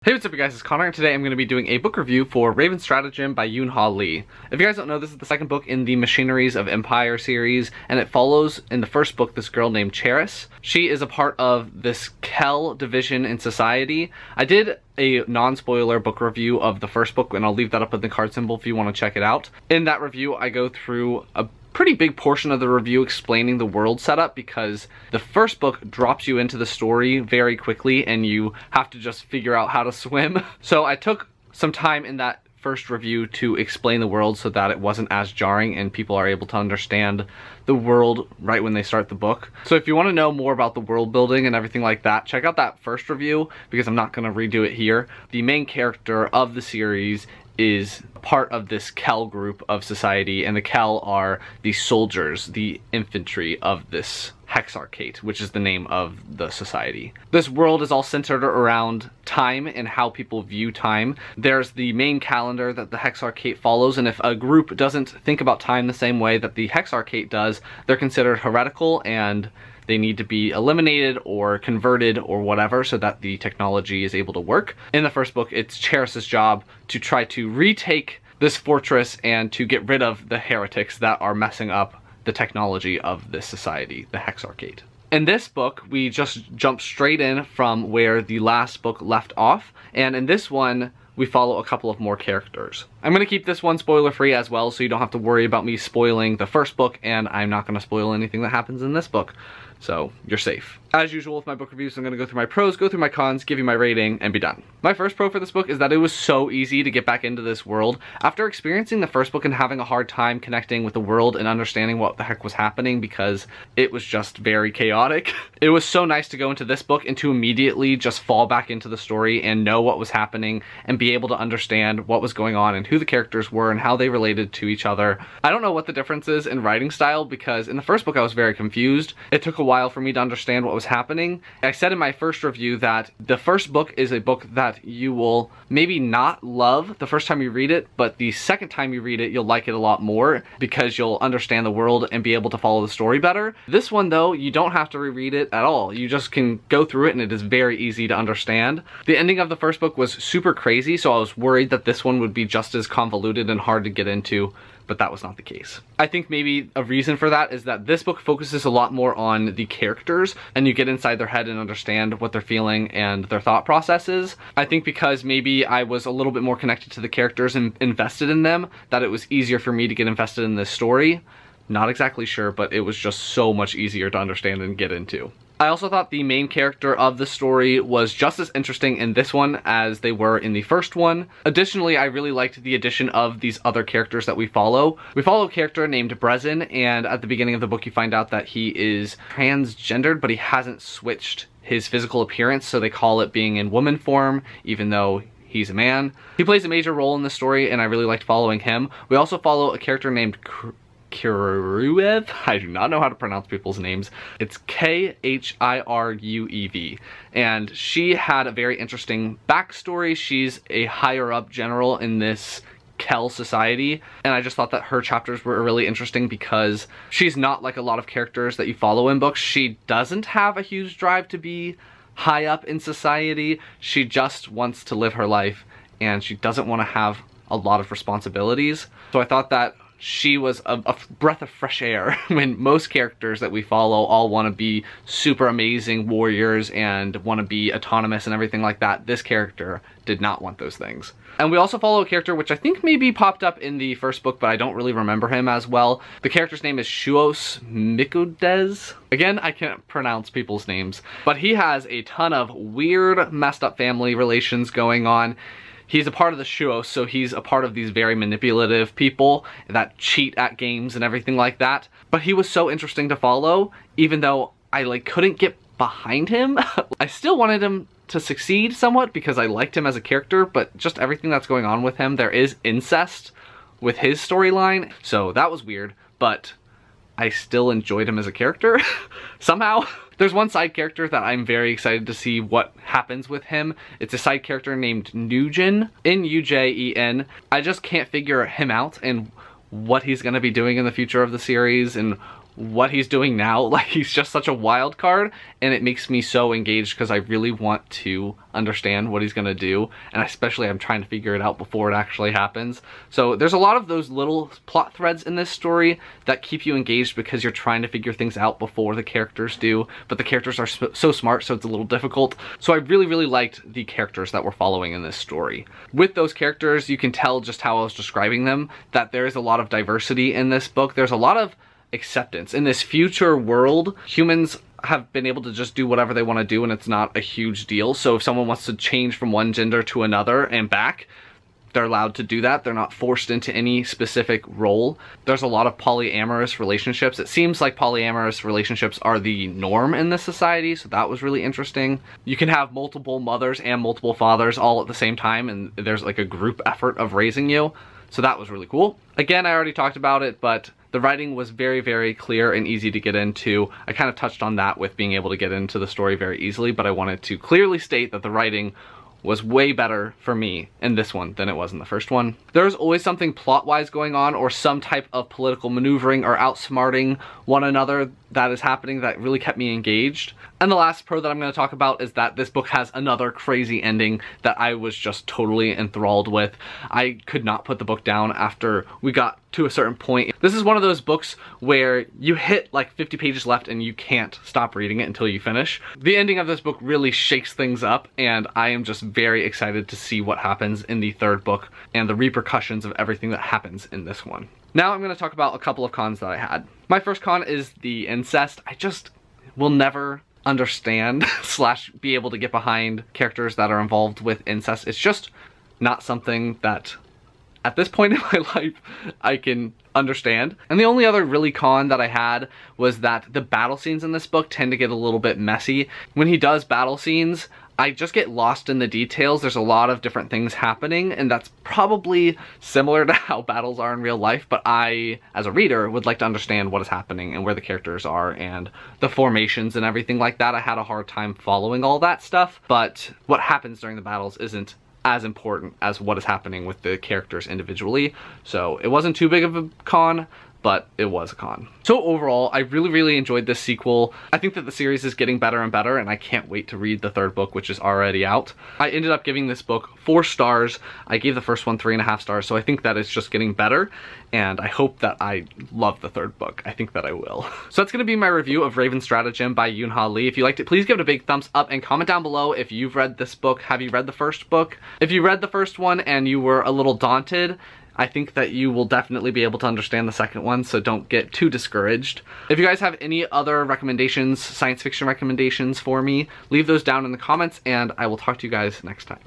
Hey, what's up you guys, it's Connor, and today I'm going to be doing a book review for Raven Strategem by Yoon Ha Lee. If you guys don't know, this is the second book in the Machineries of Empire series, and it follows, in the first book, this girl named Cheris. She is a part of this Kel division in society. I did a non-spoiler book review of the first book, and I'll leave that up in the card symbol if you want to check it out. In that review, I go through a pretty big portion of the review explaining the world setup, because the first book drops you into the story very quickly and you have to just figure out how to swim. So I took some time in that first review to explain the world so that it wasn't as jarring and people are able to understand the world right when they start the book. So if you want to know more about the world building and everything like that, check out that first review because I'm not going to redo it here. The main character of the series is part of this Kel group of society, and the Kel are the soldiers, the infantry of this Hexarchate, which is the name of the society. This world is all centered around time and how people view time. There's the main calendar that the Hexarchate follows, and if a group doesn't think about time the same way that the Hexarchate does, they're considered heretical and they need to be eliminated or converted or whatever so that the technology is able to work. In the first book, it's Cheris's job to try to retake this fortress and to get rid of the heretics that are messing up the technology of this society, the Hexarchate. In this book, we just jump straight in from where the last book left off, and in this one, we follow a couple of more characters. I'm going to keep this one spoiler free as well, so you don't have to worry about me spoiling the first book, and I'm not going to spoil anything that happens in this book. So you're safe. As usual with my book reviews, I'm going to go through my pros, go through my cons, give you my rating, and be done. My first pro for this book is that it was so easy to get back into this world. After experiencing the first book and having a hard time connecting with the world and understanding what the heck was happening because it was just very chaotic, it was so nice to go into this book and to immediately just fall back into the story and know what was happening and be able to understand what was going on and who the characters were and how they related to each other. I don't know what the difference is in writing style because in the first book I was very confused. It took a while for me to understand what was happening. I said in my first review that the first book is a book that you will maybe not love the first time you read it, but the second time you read it, you'll like it a lot more because you'll understand the world and be able to follow the story better. This one though, you don't have to reread it at all. You just can go through it and it is very easy to understand. The ending of the first book was super crazy, so I was worried that this one would be just as convoluted and hard to get into, but that was not the case. I think maybe a reason for that is that this book focuses a lot more on the characters and you get inside their head and understand what they're feeling and their thought processes. I think because maybe I was a little bit more connected to the characters and invested in them, that it was easier for me to get invested in this story. Not exactly sure, but it was just so much easier to understand and get into. I also thought the main character of the story was just as interesting in this one as they were in the first one. Additionally, I really liked the addition of these other characters that we follow. We follow a character named Brezin, and at the beginning of the book you find out that he is transgendered, but he hasn't switched his physical appearance, so they call it being in woman form, even though he's a man. He plays a major role in the story, and I really liked following him. We also follow a character named Kiruev. I do not know how to pronounce people's names. It's Khiruev, and she had a very interesting backstory. She's a higher up general in this Kel society, and I just thought that her chapters were really interesting because she's not like a lot of characters that you follow in books. She doesn't have a huge drive to be high up in society. She just wants to live her life and she doesn't want to have a lot of responsibilities. So I thought that she was a breath of fresh air when most characters that we follow all want to be super amazing warriors and want to be autonomous and everything like that. This character did not want those things. And we also follow a character which I think maybe popped up in the first book, but I don't really remember him as well. The character's name is Shuos Mikodez. Again, I can't pronounce people's names, but he has a ton of weird, messed up family relations going on. He's a part of the Shuos, so he's a part of these very manipulative people that cheat at games and everything like that. But he was so interesting to follow, even though I couldn't get behind him. I still wanted him to succeed somewhat because I liked him as a character, but just everything that's going on with him, there is incest with his storyline, so that was weird, but I still enjoyed him as a character somehow. There's one side character that I'm very excited to see what happens with him. It's a side character named Nujen, N-U-J-E-N. I just can't figure him out and what he's going to be doing in the future of the series and what he's doing now. Like, he's just such a wild card, and it makes me so engaged because I really want to understand what he's gonna do, and especially I'm trying to figure it out before it actually happens. So there's a lot of those little plot threads in this story that keep you engaged because you're trying to figure things out before the characters do, but the characters are so smart, so it's a little difficult. So I really liked the characters that we're following in this story. With those characters, you can tell just how I was describing them, that there is a lot of diversity in this book. There's a lot of acceptance. In this future world, humans have been able to just do whatever they want to do, and it's not a huge deal. So if someone wants to change from one gender to another and back, they're allowed to do that. They're not forced into any specific role. There's a lot of polyamorous relationships. It seems like polyamorous relationships are the norm in this society, so that was really interesting. You can have multiple mothers and multiple fathers all at the same time, and there's like a group effort of raising you. So that was really cool. Again, I already talked about it, but the writing was very clear and easy to get into. I kind of touched on that with being able to get into the story very easily, but I wanted to clearly state that the writing was way better for me in this one than it was in the first one. There's always something plot-wise going on, or some type of political maneuvering or outsmarting one another that is happening that really kept me engaged. And the last pro that I'm going to talk about is that this book has another crazy ending that I was just totally enthralled with. I could not put the book down after we got to a certain point. This is one of those books where you hit like 50 pages left and you can't stop reading it until you finish. The ending of this book really shakes things up, and I am just very excited to see what happens in the third book and the repercussions of everything that happens in this one. Now I'm going to talk about a couple of cons that I had. My first con is the incest. I just will never understand slash be able to get behind characters that are involved with incest. It's just not something that at this point in my life I can understand. And the only other really con that I had was that the battle scenes in this book tend to get a little bit messy. When he does battle scenes, I just get lost in the details. There's a lot of different things happening, and that's probably similar to how battles are in real life, but I, as a reader, would like to understand what is happening and where the characters are and the formations and everything like that. I had a hard time following all that stuff, but what happens during the battles isn't as important as what is happening with the characters individually. So it wasn't too big of a con, but it was a con. So overall, I really enjoyed this sequel. I think that the series is getting better and better, and I can't wait to read the third book, which is already out. I ended up giving this book 4 stars. I gave the first one 3.5 stars, so I think that it's just getting better, and I hope that I love the third book. I think that I will. So that's gonna be my review of Raven Strategem by Yoon Ha Lee. If you liked it, please give it a big thumbs up and comment down below if you've read this book. Have you read the first book? If you read the first one and you were a little daunted, I think that you will definitely be able to understand the second one, so don't get too discouraged. If you guys have any other recommendations, science fiction recommendations for me, leave those down in the comments, and I will talk to you guys next time.